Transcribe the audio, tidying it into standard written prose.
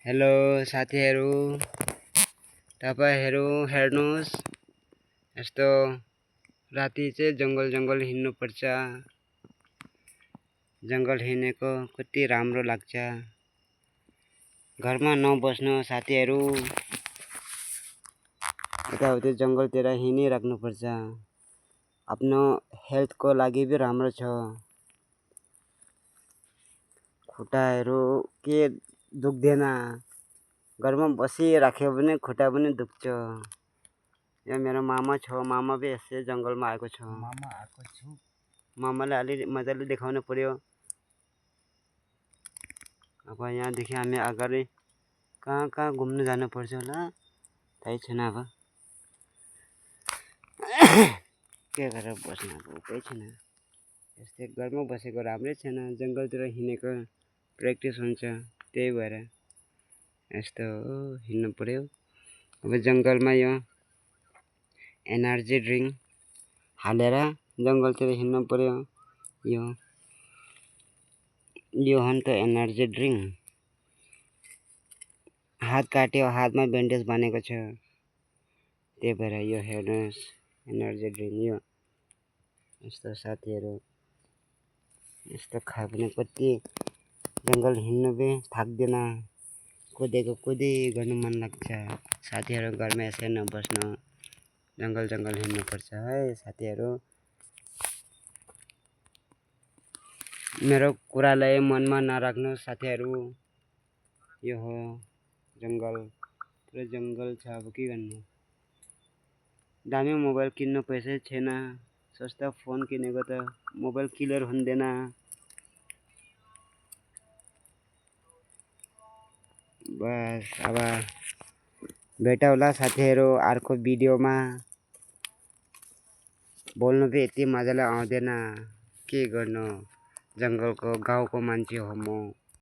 Hello साथीहरू, तपाईहरु हेर्नुस्। यस्तो राति चाहिँ जंगल हिँड्नुपर्छ। जंगल हिँडेको कति राम्रो लाग्छ। घरमा नबस्नु साथीहरू, यताउति जंगलतिर हिँडिराख्नुपर्छ। आफ्नो हेल्थको लागि भी राम्रो छ। खुट्टाहरू के दुख्दैन। घरमा बसिराख्यो भने खुट्टा पनि दुख्छ। यहाँ मेरो मामा छ, मामा भी यसै जंगलमा आएको छ। मामाले अलि मजाले देखाउनु पर्यो। अब यहाँदेखि हामी अगाडि कहाँ घुम्न जानु पर्छ होला, थाहै छैन। अब के गरेर बस्नु, अब उपाय छैन। यस्तै घरमा बसेको राम्रै छैन। जंगलतिर हिँडेको प्र्याक्टिस हुन्छ, त्यही भएर यस्तो हिँड्नु पर्यो। अब जंगलमा यो एनर्जी ड्रिंक हालेर जंगलतिर हिँड्नु पर्यो। यो हो नि त एनर्जी ड्रिंक। हात काट्यो, हातमा ब्यान्डेज बनेको छ, त्यही भएर यो हेर्नुहोस् एनर्जी ड्रिंक। यो यस्तो साथीहरू, यस्तो खायो भने कति जंगल हिँड्नु भी थाक्दैन। कुदी गर्नु मन लाग्छ। साथीहरू घरमा यसै नबस्नु, जंगल हिँड्नुपर्छ है साथीहरू। मेरो कुरालाई मनमा नराख्नु साथीहरू। यो हो जंगल, पुरा जंगल छ। अब के गर्नु। दामी मोबाइल किन्नु पैसै छैन। सस्ता फोन किनेको त मोबाइल क्लियर हुँदैन। बस अब भेटौँला साथीहरू अर्को भिडियोमा। बोल्नु भी यति मजाले आउँदैन, के गर्नु। जंगलको गाउँको मान्छे हो म।